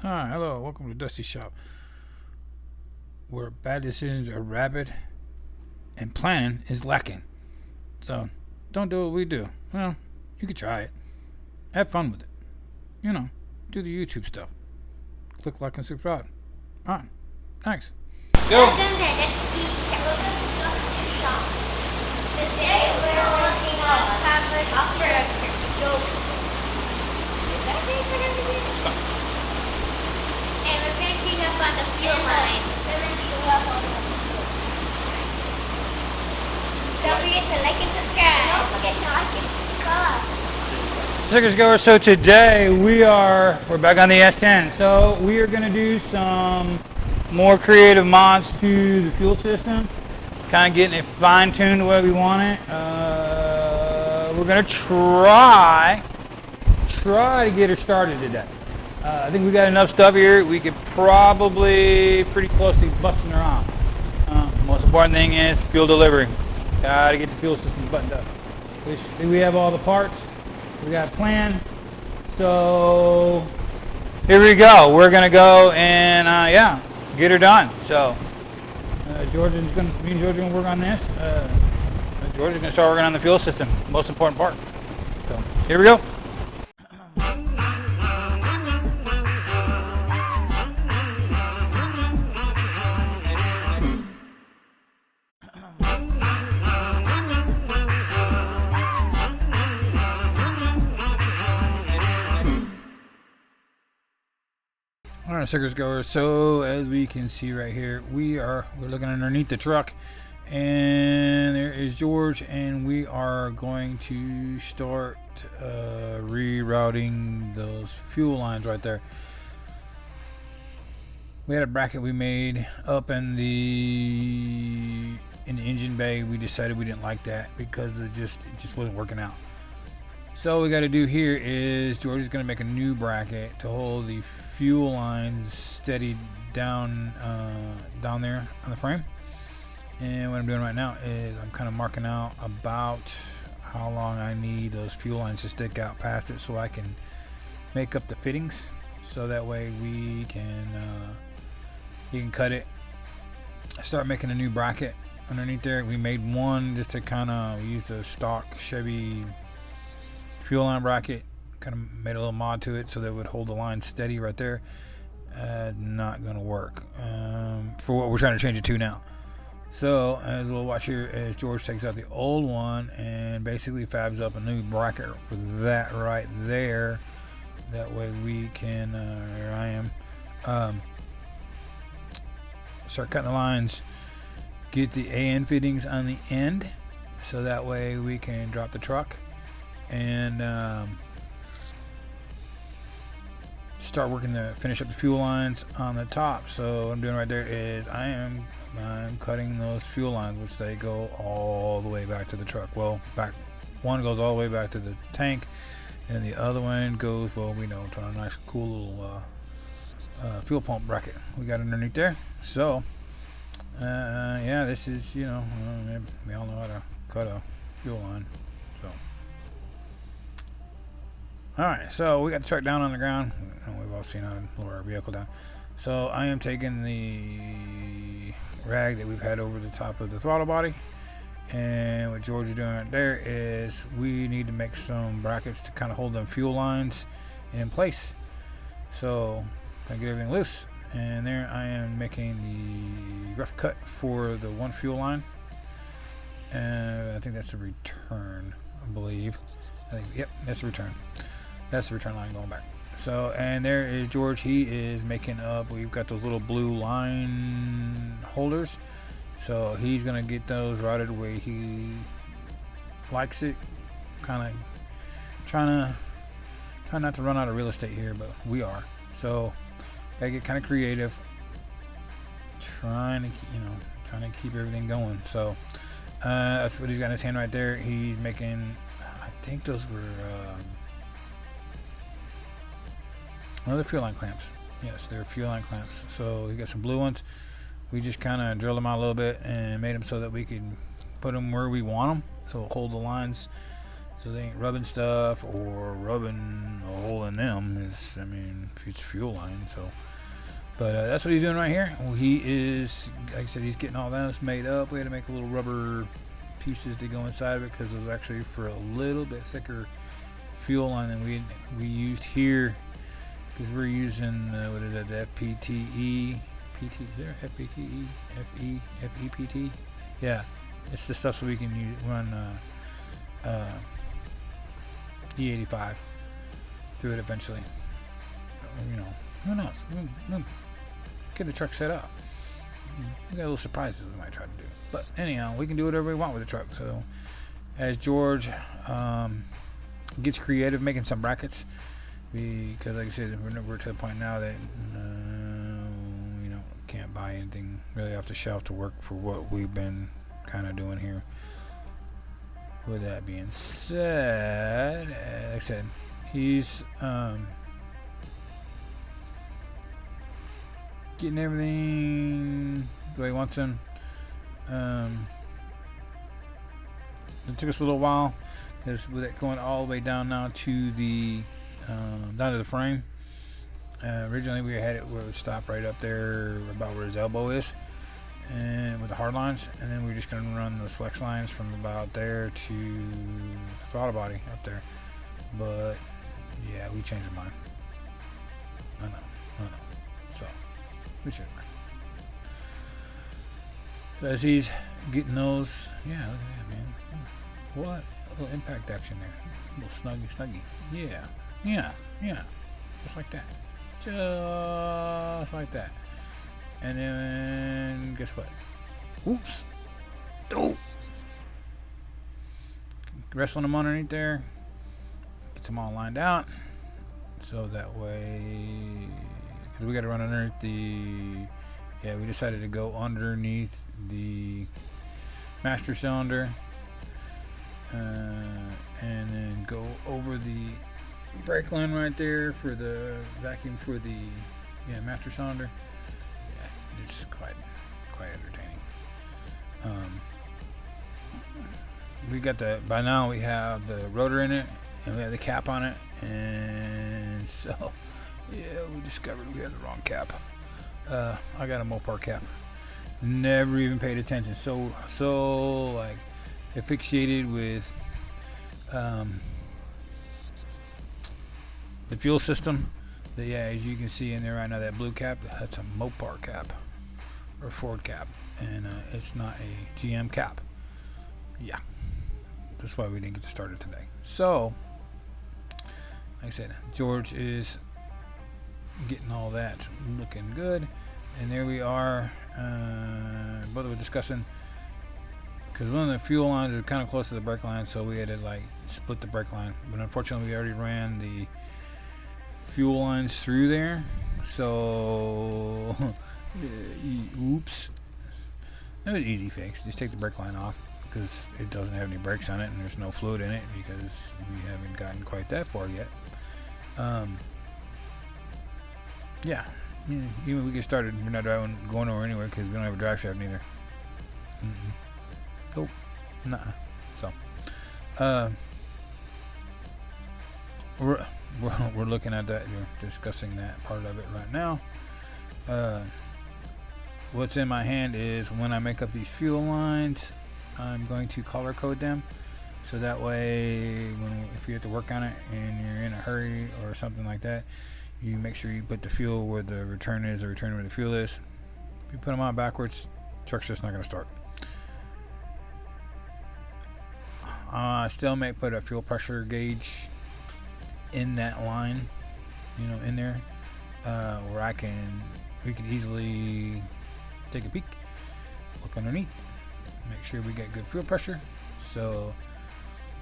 Hi, hello, welcome to Dusty Shop, where bad decisions are rapid and planning is lacking. So, don't do what we do. Well, you could try it. Have fun with it. You know, do the YouTube stuff. Click like and subscribe. Alright, thanks. Welcome to Dusty Shop. Welcome to Dusty Shop. Today we're working on Grandpa Stroker. Is that big for everything? And we're finishing up on the fuel line. Don't forget to like and subscribe. Don't forget to like and subscribe. Stickers goers, so today we're back on the S10. So we are gonna do some more creative mods to the fuel system. Kind of getting it fine-tuned the way we want it. We're gonna try to get her started today. I think we got enough stuff here. We could probably pretty close to busting her off. Most important thing is fuel delivery. Got to get the fuel system buttoned up. We have all the parts. We got a plan. So here we go. We're gonna go and get her done. So me and George are gonna work on this. George is gonna start working on the fuel system. Most important part. So here we go. Alright, stickers goers. So as we can see right here, we're looking underneath the truck, and there is George, and we are going to start rerouting those fuel lines right there. We had a bracket we made up in the engine bay. We decided we didn't like that because it just wasn't working out. So what we got to do here is George is going to make a new bracket to hold the fuel lines steady down there on the frame. And what I'm doing right now is I'm kind of marking out about how long I need those fuel lines to stick out past it, so I can make up the fittings. So that way we can you can cut it. Start making a new bracket underneath there. We made one just to kind of use the stock Chevy fuel line bracket, kind of made a little mod to it so that it would hold the line steady right there. Not gonna work for what we're trying to change it to now. So as we'll watch here as George takes out the old one and basically fabs up a new bracket for that right there. That way we can here I am start cutting the lines, get the AN fittings on the end, so that way we can drop the truck and start working to finish up the fuel lines on the top. So what I'm doing right there is I'm cutting those fuel lines, which they go all the way back to the truck. Well, one goes all the way back to the tank, and the other one goes, well, we know, to a nice cool little fuel pump bracket we got underneath there. So this is, we all know how to cut a fuel line. So alright, so we got the truck down on the ground. We've all seen how to lower our vehicle down. So I am taking the rag that we've had over the top of the throttle body, and what George is doing right there is we need to make some brackets to kind of hold them fuel lines in place. So I get everything loose, and there I am making the rough cut for the one fuel line. And I think that's the return, I believe. Yep, that's the return. That's the return line going back. So, and there is George. He is making up, we've got those little blue line holders. So he's going to get those routed the way he likes it. Kind of try not to run out of real estate here, but we are. So gotta get kind of creative. Trying to keep everything going. So that's what he's got in his hand right there. He's making, I think those were the fuel line clamps. Yes, they're fuel line clamps. So he got some blue ones. We just kind of drilled them out a little bit and made them so that we could put them where we want them, so hold the lines so they ain't rubbing stuff or rubbing a hole in them. I mean, it's fuel line. So, but that's what he's doing right here. Well, he is, like I said, he's getting all that made up. We had to make a little rubber pieces to go inside of it because it was actually for a little bit thicker fuel line than we used here, because we're using what is that, the FPTE PT, is there FPTE FEPT? Yeah, it's the stuff so we can run E85 through it eventually. You know, who knows? We'll get the truck set up. We got little surprises we might try to do. But anyhow, we can do whatever we want with the truck. So as George gets creative making some brackets, because like I said, we're to the point now that can't buy anything really off the shelf to work for what we've been kind of doing here. With that being said, like I said, he's getting everything the way he wants them. It took us a little while because with it going all the way down now to the frame. Originally we had it where it would stop right up there about where his elbow is, and with the hard lines, and then we're just going to run those flex lines from about there to the throttle body up there. But yeah, we changed our mind. I know. So we changed our mind. So as he's getting those, yeah, look at that, man. What a little impact action there, a little snuggy. Yeah, just like that. Just like that. And then guess what? Oops. Oh. Wrestling them underneath there. Get them all lined out. So that way, because we got to run underneath we decided to go underneath the master cylinder. And then go over the brake line right there for the vacuum for the master cylinder. Yeah, it's quite entertaining. We got by now we have the rotor in it and we have the cap on it, and so yeah, we discovered we had the wrong cap. I got a Mopar cap. Never even paid attention. So like asphyxiated with the fuel system. As you can see in there right now, that blue cap, that's a Mopar cap or Ford cap, and it's not a GM cap. Yeah, that's why we didn't get to start it today. So like I said, George is getting all that looking good, and there we are. Both were discussing, because one of the fuel lines is kind of close to the brake line, so we had to like split the brake line. But unfortunately, we already ran the fuel lines through there, so oops. That was an easy fix. Just take the brake line off, because it doesn't have any brakes on it and there's no fluid in it, because we haven't gotten quite that far yet. Even we get started, we're not going nowhere anywhere because we don't have a drive shaft neither. Nope. Nuh-uh. So we're looking at that. We're discussing that part of it right now. What's in my hand is, when I make up these fuel lines, I'm going to color code them, so that way if you have to work on it and you're in a hurry or something like that, you make sure you put the fuel where the return is, the return where the fuel is. If you put them on backwards, truck's just not going to start. I still may put a fuel pressure gauge in that line, in there, where we can easily take a peek, look underneath, make sure we get good fuel pressure. So,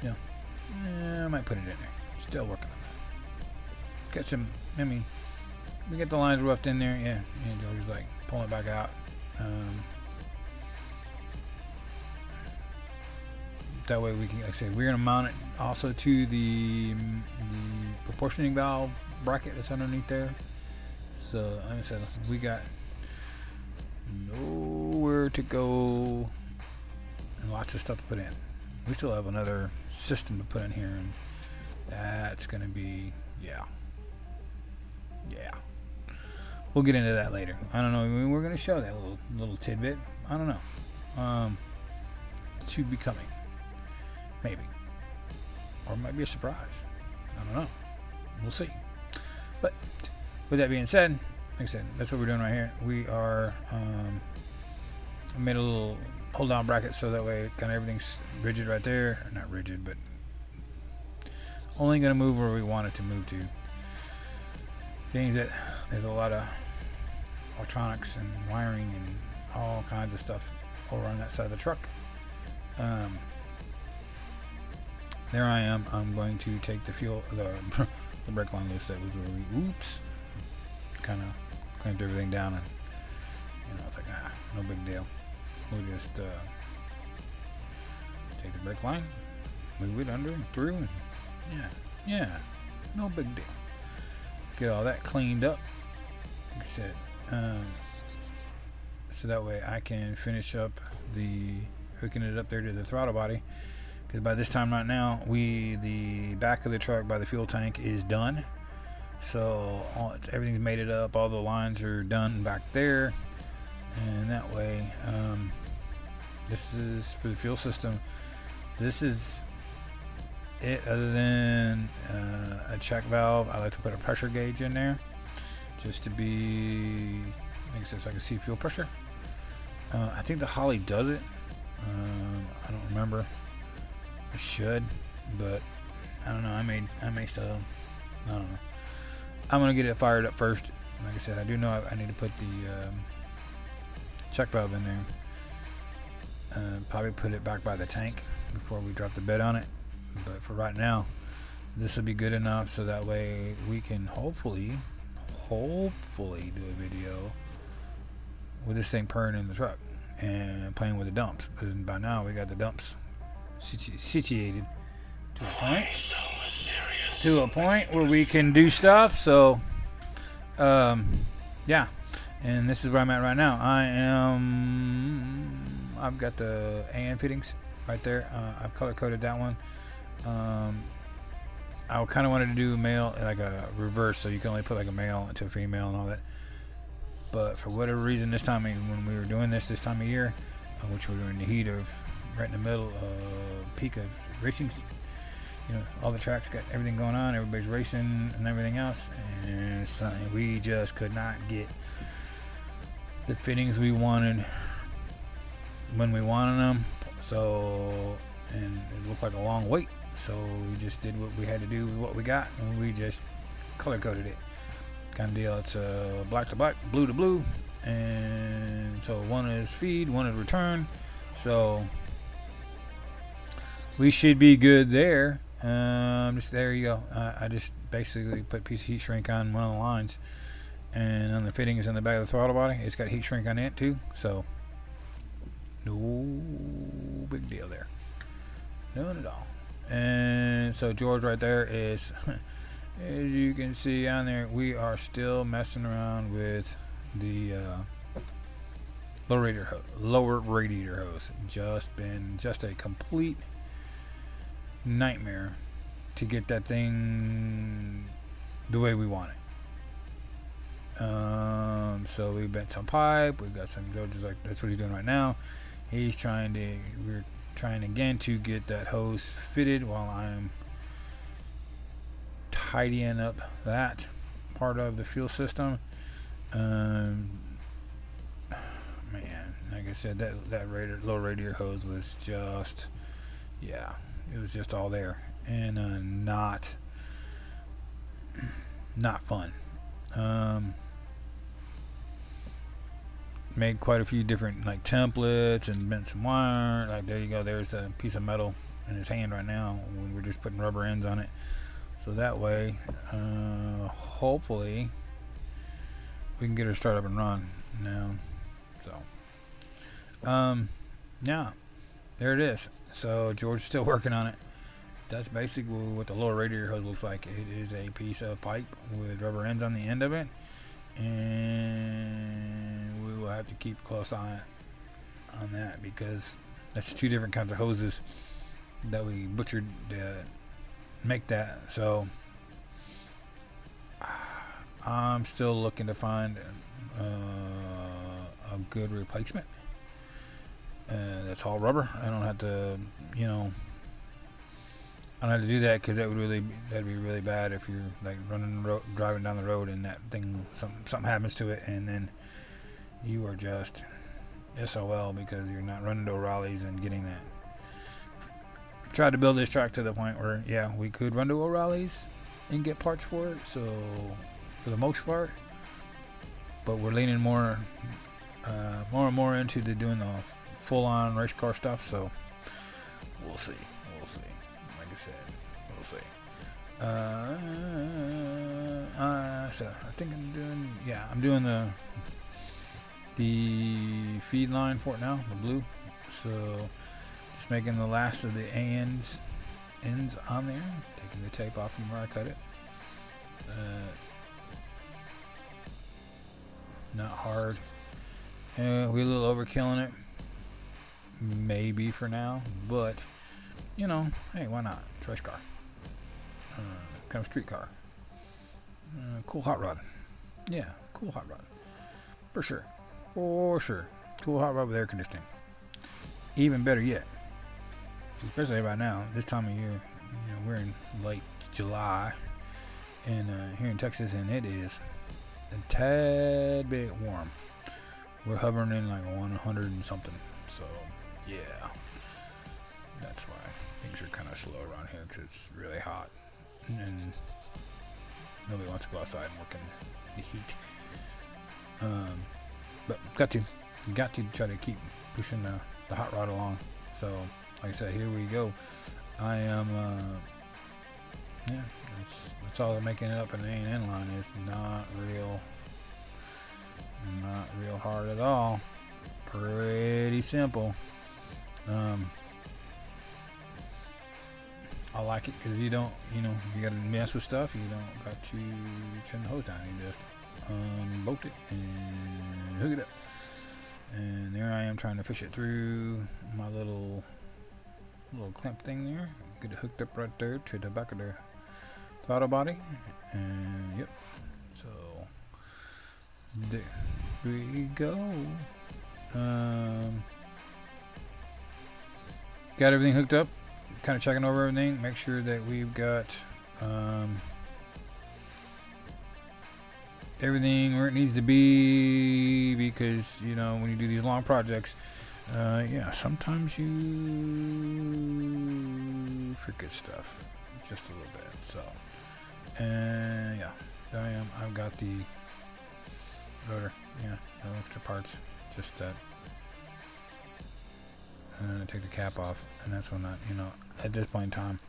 I might put it in there. Still working on that. Got some. We get the lines roughed in there. Yeah. George is like pulling it back out. That way we can, like I said, we're gonna mount it also to the proportioning valve bracket that's underneath there. So like I said, we got nowhere to go and lots of stuff to put in. We still have another system to put in here, and that's gonna be yeah. We'll get into that later. I don't know. I mean, we're gonna show that little tidbit. I don't know. To be coming, maybe, or it might be a surprise. I don't know. We'll see. But with that being said, like I said, that's what we're doing right here. We are made a little hold down bracket so that way kind of everything's rigid right there. Not rigid, but only going to move where we want it to move to. Being that there's a lot of electronics and wiring and all kinds of stuff over on that side of the truck. There I am. I'm going to take the brake line loose. That was where we kind of clamped everything down, and it's like no big deal. We'll just take the brake line, move it under and through, and yeah, no big deal. Get all that cleaned up, like I said, so that way I can finish up the hooking it up there to the throttle body. Because by this time right now, the back of the truck by the fuel tank is done. So everything's mated up. All the lines are done back there, and that way, this is for the fuel system. This is it. Other than a check valve, I like to put a pressure gauge in there, just to be, like I said, so I can see fuel pressure. I think the Holly does it. I don't remember. I should, but I don't know. I may still. I don't know. I'm gonna get it fired up first. Like I said, I do know I need to put the check valve in there. Probably put it back by the tank before we drop the bed on it. But for right now, this will be good enough so that way we can hopefully do a video with this thing purring in the truck and playing with the dumps. Because by now we got the dumps situated to a point where we can do stuff. So yeah, and this is where I'm at right now. I've got the AN fittings right there. I've color coded that one. I kind of wanted to do male, like a reverse, so you can only put like a male to a female and all that. But for whatever reason, this time when we were doing this time of year, which we were in the heat of, right in the middle of peak of racing, all the tracks got everything going on, everybody's racing and everything else, and we just could not get the fittings we wanted when we wanted them. So, and it looked like a long wait, so we just did what we had to do with what we got, and we just color coded it, kind of deal. It's black to black, blue to blue, and so one is feed, one is return, so we should be good there. Just there you go. I just basically put a piece of heat shrink on one of the lines, and on the fittings in the back of the throttle body, it's got heat shrink on it too, so no big deal there, none at all. And so George right there is as you can see on there, we are still messing around with the lower radiator hose. Just a complete nightmare to get that thing the way we want it. So we bent some pipe. We got some George's, like that's what he's doing right now. We're trying again to get that hose fitted while I'm tidying up that part of the fuel system. Man, like I said, that low radiator hose was just, it was just all there, and not fun. Made quite a few different like templates and bent some wire. Like there you go. There's a piece of metal in his hand right now when we're just putting rubber ends on it. So that way, hopefully, we can get her started up and run now. So, yeah, there it is. So George is still working on it. That's basically what the lower radiator hose looks like. It is a piece of pipe with rubber ends on the end of it, and we will have to keep a close eye on that because that's two different kinds of hoses. that we butchered to make that. So I'm still looking to find a good replacement. That's all rubber. I don't have to, you know, I don't have to do that because that'd be really bad if you're like driving down the road and that thing, something happens to it, and then you are just SOL because you're not running to O'Reilly's and getting that. Tried to build this truck to the point where, yeah, we could run to O'Reilly's and get parts for it. So for the most part, but we're leaning more and more into doing the full-on race car stuff. So we'll see. Like I said, we'll see. So I think I'm doing the feed line for it now, the blue. So just making the last of the ends on there, taking the tape off from where I cut it. Not hard. We're a little overkilling it, maybe for now, but you know, hey, why not? It's a race car, kind of street car, cool hot rod. Yeah, cool hot rod, for sure. Cool hot rod with air conditioning. Even better yet, especially right now, this time of year. You know, we're in late July, and here in Texas, and it is a tad bit warm. We're hovering in like 100 and something. So yeah, that's why things are kind of slow around here, because it's really hot and nobody wants to go outside and work in the heat. But got to try to keep pushing the hot rod along. So like I said, here we go. I am that's all they're making it up in the A&N line. Is not real hard at all. Pretty simple. I like it because you don't, you gotta mess with stuff. You don't got to turn the hose down. You just unbolt it and hook it up. And there I am trying to fish it through my little clamp thing there. Get it hooked up right there to the back of the throttle body. And yep. So there we go. Got everything hooked up. Kind of checking over everything. Make sure that we've got everything where it needs to be, because when you do these long projects, yeah, sometimes you forget stuff just a little bit. So, and yeah, there I am. I've got the rotor. Yeah, no extra parts, just that. And then I take the cap off, and that's when at this point in time,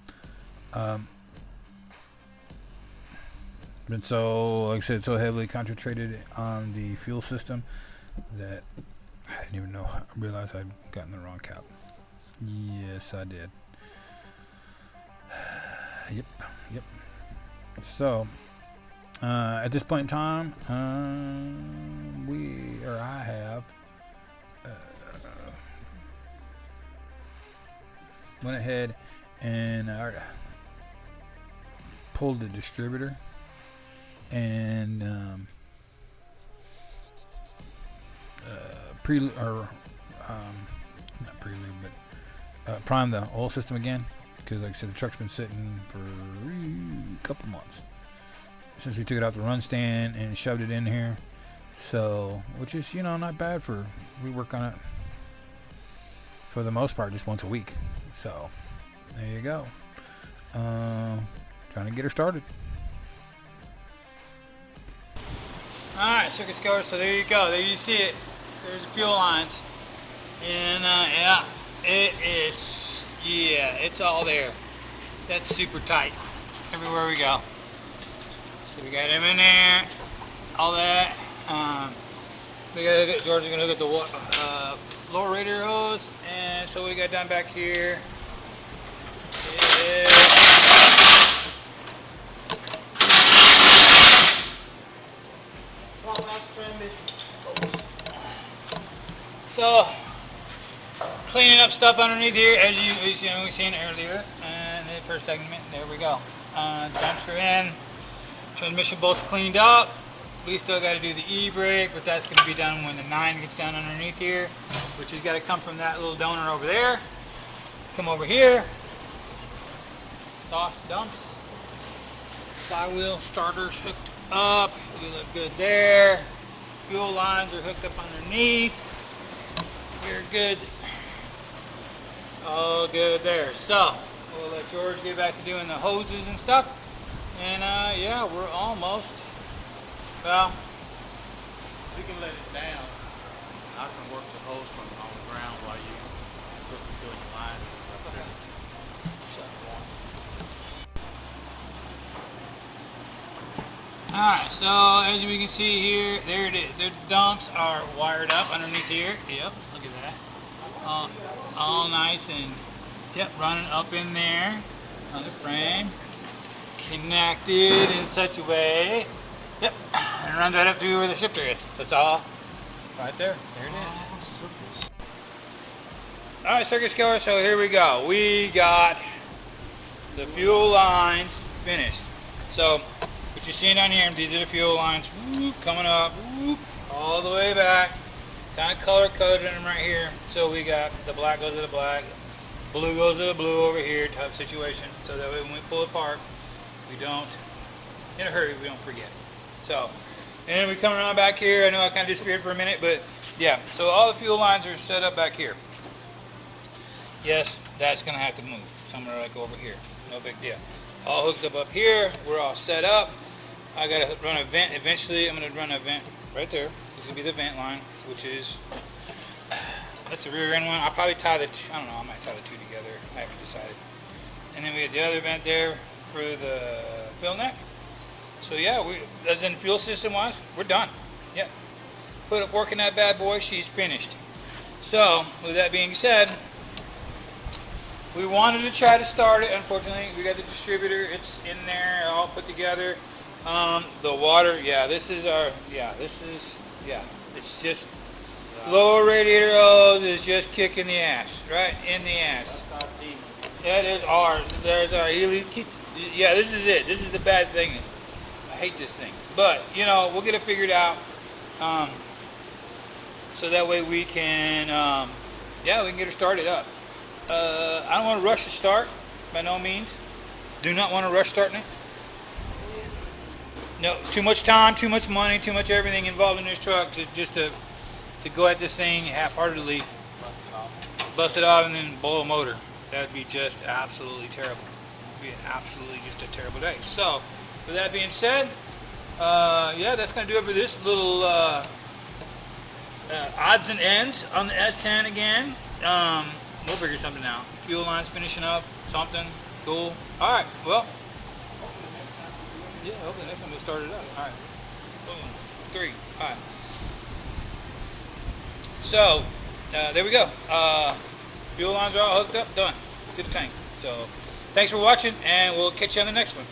been so, like I said, so heavily concentrated on the fuel system that I didn't even realize I'd gotten the wrong cap. Yes, I did. Yep. So, at this point in time, I have went ahead and pulled the distributor and prime the oil system again, because like I said, the truck's been sitting for a couple months since we took it out the run stand and shoved it in here. So, which is not bad we work on it for the most part just once a week. So there you go. Trying to get her started. Alright, circuit scorer, so there you go. There you see it. There's the fuel lines. And yeah, it is, it's all there. That's super tight everywhere we go. So we got him in there, all that. George is going to look at the lower radiator hose. And so what we got done back here is so cleaning up stuff underneath here, as you know, we seen earlier. And the first segment, there we go. Dumps are in. Transmission bolts cleaned up. We still got to do the e-brake, but that's going to be done when the 9 gets down underneath here, which has got to come from that little donor over there. Come over here. Exhaust dumps. Flywheel starters hooked up. You look good there. Fuel lines are hooked up underneath. You're good. All good there. So we'll let George get back to doing the hoses and stuff. And yeah, we're almost. Well, We can let it down. I can work the hose from on the ground while you put the line. okay. Alright, so as we can see here, there it is. The dumps are wired up underneath here. Yep, look at that. All nice and, yep, running up in there on the frame. Connected in such a way. Yep, and runs right up to where the shifter is. So it's all right there. There it is. Alright, circuit killer, so here we go. We got the fuel lines finished. So, what you're seeing down here, these are the fuel lines, whoop, coming up, whoop, all the way back. Kind of color coded them right here. So we got the black goes to the black, blue goes to the blue over here type situation. So that way when we pull apart, we don't, in a hurry, we don't forget. So, and then we come around back here. I know I kind of disappeared for a minute, but yeah. So all the fuel lines are set up back here. Yes, that's going to have to move somewhere like over here. No big deal. All hooked up here. We're all set up. I got to run a vent. Eventually, I'm going to run a vent right there. This is going to be the vent line, which is, that's the rear end one. I'll probably tie the, I don't know, I might tie the two together. I haven't decided. And then we have the other vent there for the fill neck. So yeah, we, as in fuel system wise, we're done. Yeah. Put up working that bad boy, she's finished. So, with that being said, we wanted to try to start it. Unfortunately, we got the distributor. It's in there, all put together. The water, yeah, this is our, it's just lower radiator hose is just kicking the ass, right in the ass. That's our demon. That is ours. There's our, yeah, this is it. This is the bad thing. I hate this thing, but you know, we'll get it figured out. So that way we can, yeah, we can get her started up. I don't want to rush the start, by no means. Do not want to rush starting it. No, too much time, too much money, too much everything involved in this truck to go at this thing half-heartedly, bust it off, and then blow a motor. That would be just absolutely terrible. It would be absolutely just a terrible day. So, with that being said, yeah, that's going to do it for this little odds and ends on the S10 again. We'll figure something out. Fuel lines finishing up, something cool. All right, well, yeah, hopefully next time we'll start it up. All right, boom, 3. All right. So, there we go. Fuel lines are all hooked up, done to the tank. So, thanks for watching, and we'll catch you on the next one.